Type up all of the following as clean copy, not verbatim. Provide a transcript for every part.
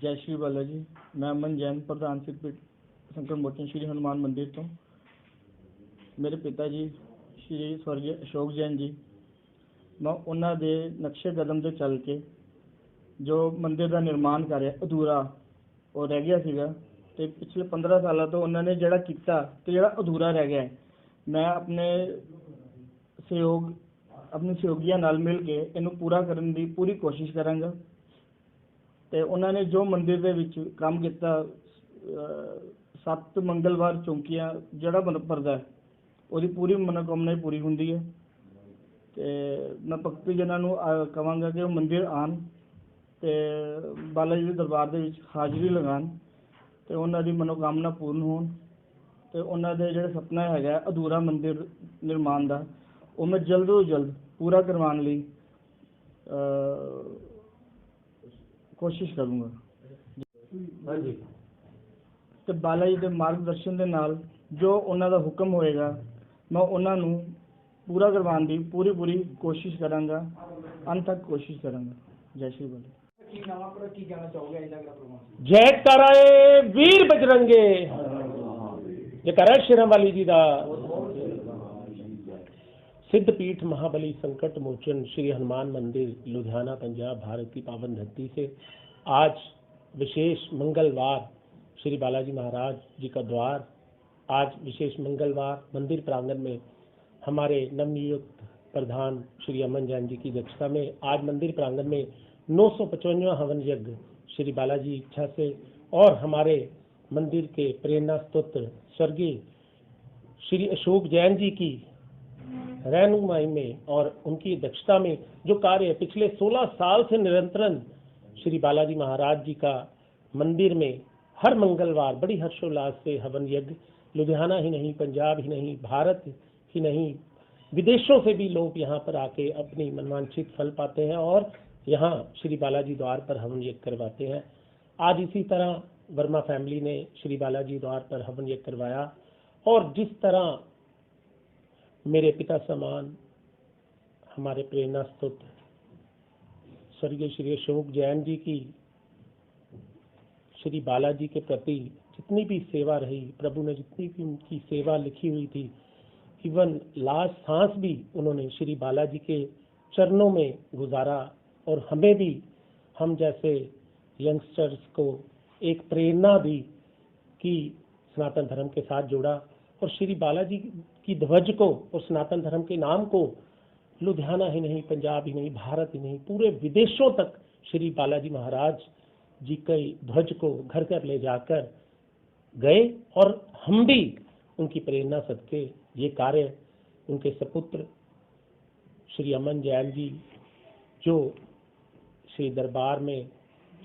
जय श्री बाला जी। मैं अमन जैन प्रधान सिरपीठ संकर मोचन श्री हनुमान मंदिर तो मेरे पिता जी श्री स्वर्गीय अशोक जैन जी, मैं उन्होंने दे नक्शे कदम से चल के जो मंदिर का निर्माण कार्य अधूरा और रह गया सीगा ते पिछले 15 सालों तो उन्होंने जड़ा किया तो जड़ा अधूरा रह गया है, मैं अपने सहयोगियों नाल मिल के इनू पूरा करने की पूरी कोशिश करांगा। ते उन्होंने जो मंदिर दे विच काम किया 7 मंगलवार चौंकियां जड़ा भरदा है उसकी पूरी मनोकामना पूरी होंदी है। ते मैं भक्ति जनां नूं कहांगा कि वो मंदिर आन ते बाला जी के दरबार दे विच हाज़री लगान ते उन्हां दी मनोकामना पूर्ण होण ते उन्हां दे जिहड़ा सपना हैगा अधूरा मंदिर निर्माण दा वो मैं जल्द तो जल्द पूरा करवाने लई कोशिश करूँगा। हाँ जी। तो बाला जी के मार्गदर्शन के नाल जो उन्हां दा हुक्म होएगा मैं उन्हां नूं पूरा करवाने की पूरी कोशिश करांगा, अंत तक कोशिश करांगा। जय श्री बाला। जय कराए वीर बजरंगे, जय कराए शेरां वाली जी दा। सिद्धपीठ महाबली संकट मोचन श्री हनुमान मंदिर लुधियाना पंजाब भारत की पावन धरती से आज विशेष मंगलवार श्री बालाजी महाराज जी का द्वार, आज विशेष मंगलवार मंदिर प्रांगण में हमारे नवनियुक्त प्रधान श्री अमन जैन जी की अध्यक्षता में आज मंदिर प्रांगण में 955वां हवन यज्ञ श्री बालाजी इच्छा से और हमारे मंदिर के प्रेरणा स्तोत्र स्वर्गीय श्री अशोक जैन जी की रहनुमाई में और उनकी अध्यक्षता में जो कार्य पिछले 16 साल से निरंतरन श्री बालाजी महाराज जी का मंदिर में हर मंगलवार बड़ी हर्षोल्लास से हवन यज्ञ, लुधियाना ही नहीं, पंजाब ही नहीं, भारत ही नहीं, विदेशों से भी लोग यहाँ पर आके अपनी मनवांछित फल पाते हैं और यहाँ श्री बालाजी द्वार पर हवन यज्ञ करवाते हैं। आज इसी तरह वर्मा फैमिली ने श्री बालाजी द्वार पर हवन यज्ञ करवाया और जिस तरह मेरे पिता समान हमारे प्रेरणा स्तोत्र स्वर्गीय श्री अशोक जैन जी की श्री बालाजी के प्रति जितनी भी सेवा रही, प्रभु ने जितनी भी उनकी सेवा लिखी हुई थी, इवन लास्ट सांस भी उन्होंने श्री बालाजी के चरणों में गुजारा और हमें भी, हम जैसे यंगस्टर्स को एक प्रेरणा दी कि सनातन धर्म के साथ जोड़ा और श्री बालाजी की ध्वज को और सनातन धर्म के नाम को लुधियाना ही नहीं, पंजाब ही नहीं, भारत ही नहीं, पूरे विदेशों तक श्री बालाजी महाराज जी के ध्वज को घर घर ले जाकर गए और हम भी उनकी प्रेरणा सदके ये कार्य उनके सपुत्र श्री अमन जैन जी जो श्री दरबार में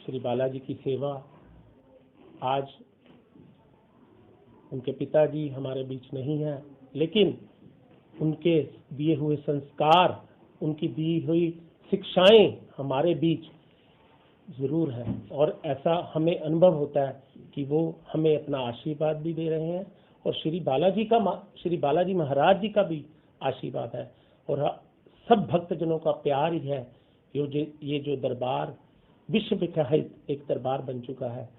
श्री बालाजी की सेवा, आज उनके पिताजी हमारे बीच नहीं हैं लेकिन उनके दिए हुए संस्कार, उनकी दी हुई शिक्षाएं हमारे बीच ज़रूर है और ऐसा हमें अनुभव होता है कि वो हमें अपना आशीर्वाद भी दे रहे हैं और श्री बालाजी महाराज जी का भी आशीर्वाद है और सब भक्तजनों का प्यार ही है। ये जो दरबार विश्व विख्यात एक दरबार बन चुका है।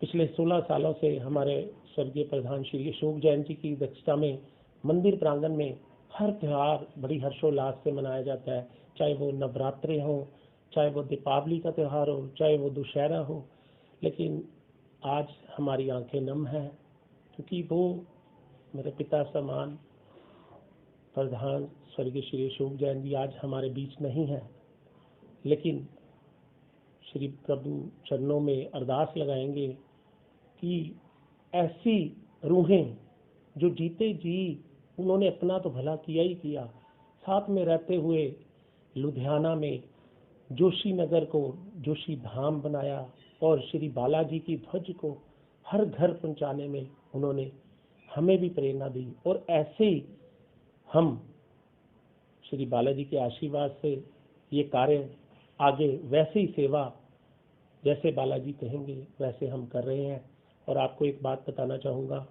पिछले 16 सालों से हमारे स्वर्गीय प्रधान श्री अशोक जैन जी की अध्यक्षता में मंदिर प्रांगण में हर त्यौहार बड़ी हर्षोल्लास से मनाया जाता है, चाहे वो नवरात्रे हो, चाहे वो दीपावली का त्यौहार हो, चाहे वो दुशहरा हो। लेकिन आज हमारी आंखें नम हैं क्योंकि वो मेरे पिता समान प्रधान स्वर्गीय श्री अशोक जैन जी आज हमारे बीच नहीं हैं, लेकिन श्री प्रभु चरणों में अरदास लगाएंगे कि ऐसी रूहें जो जीते जी उन्होंने अपना तो भला किया ही किया, साथ में रहते हुए लुधियाना में जोशी नगर को जोशी धाम बनाया और श्री बालाजी की ध्वज को हर घर पहुंचाने में उन्होंने हमें भी प्रेरणा दी और ऐसे ही हम श्री बालाजी के आशीर्वाद से ये कार्य आगे वैसे ही सेवा जैसे बालाजी कहेंगे वैसे हम कर रहे हैं। और आपको एक बात बताना चाहूँगा,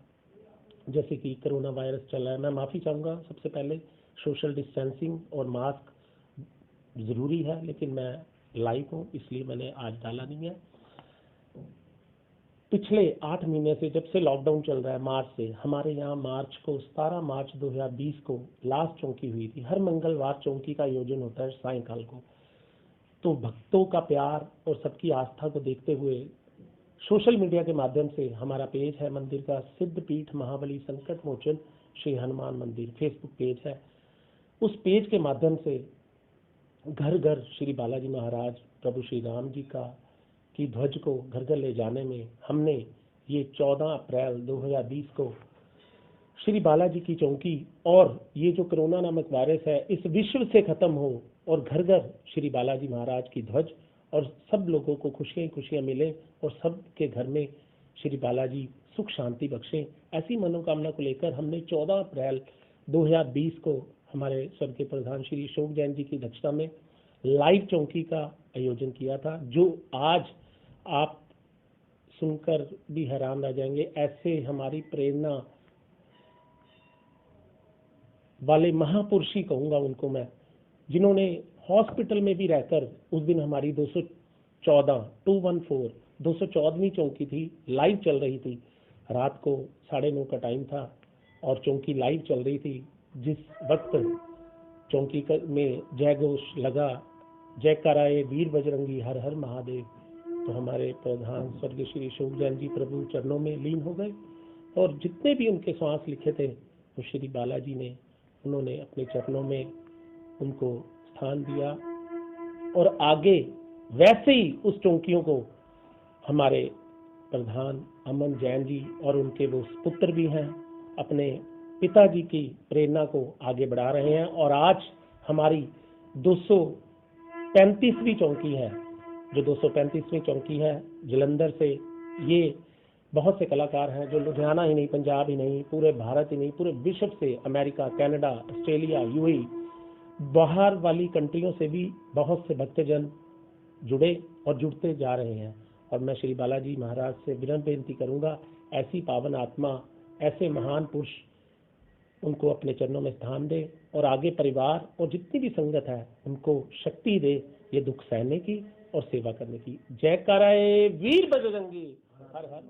जैसे कि कोरोना वायरस चल रहा है, मैं माफ़ी चाहूँगा सबसे पहले, सोशल डिस्टेंसिंग और मास्क ज़रूरी है लेकिन मैं लाइव हूँ इसलिए मैंने आज डाला नहीं है। पिछले 8 महीने से, जब से लॉकडाउन चल रहा है मार्च से, हमारे यहाँ मार्च को 17 मार्च 2020 को लास्ट चौकी हुई थी। हर मंगलवार चौकी का आयोजन होता है सायंकाल को। तो भक्तों का प्यार और सबकी आस्था को देखते हुए सोशल मीडिया के माध्यम से हमारा पेज है मंदिर का, सिद्धपीठ महाबली संकट मोचन श्री हनुमान मंदिर फेसबुक पेज है। उस पेज के माध्यम से घर घर श्री बालाजी महाराज प्रभु श्री राम जी की ध्वज को घर घर ले जाने में हमने ये 14 अप्रैल 2020 को श्री बालाजी की चौकी और ये जो कोरोना नामक वायरस है इस विश्व से खत्म हो और घर घर श्री बालाजी महाराज की ध्वज और सब लोगों को खुशियां खुशियां मिले और सब के घर में श्री बालाजी सुख शांति बख्शें, ऐसी मनोकामना को लेकर हमने 14 अप्रैल 2020 को हमारे स्वर्गीय प्रधान श्री अशोक जैन जी की अध्यक्षता में लाइव चौकी का आयोजन किया था, जो आज आप सुनकर भी हैरान रह जाएंगे। ऐसे हमारी प्रेरणा वाले महापुरुष ही कहूँगा उनको मैं, जिन्होंने हॉस्पिटल में भी रहकर उस दिन हमारी 214वीं चौकी थी, लाइव चल रही थी। रात को 9:30 का टाइम था और चौकी लाइव चल रही थी। जिस वक्त चौकी में जय घोष लगा, जय कराए वीर बजरंगी हर हर महादेव, तो हमारे प्रधान स्वर्गीय श्री अशोक जैन जी प्रभु चरणों में लीन हो गए और जितने भी उनके श्वास लिखे थे वो श्री बालाजी ने, उन्होंने अपने चरणों में उनको स्थान दिया। और आगे वैसे ही उस चौकियों को हमारे प्रधान अमन जैन जी और उनके वो पुत्र भी हैं, अपने पिताजी की प्रेरणा को आगे बढ़ा रहे हैं। और आज हमारी 235वीं चौकी है, जो 235वीं चौकी है जलंधर से। ये बहुत से कलाकार हैं जो लुधियाना ही नहीं, पंजाब ही नहीं, पूरे भारत ही नहीं, पूरे विश्व से, अमेरिका, कनाडा, ऑस्ट्रेलिया, यूएई, बाहर वाली कंट्रियों से भी बहुत से भक्तजन जुड़े और जुड़ते जा रहे हैं। और मैं श्री बालाजी महाराज से विनम्र बेनती करूंगा, ऐसी पावन आत्मा, ऐसे महान पुरुष, उनको अपने चरणों में स्थान दे और आगे परिवार और जितनी भी संगत है उनको शक्ति दे ये दुख सहने की और सेवा करने की। जय कराए वीर बजरंगी हर हर।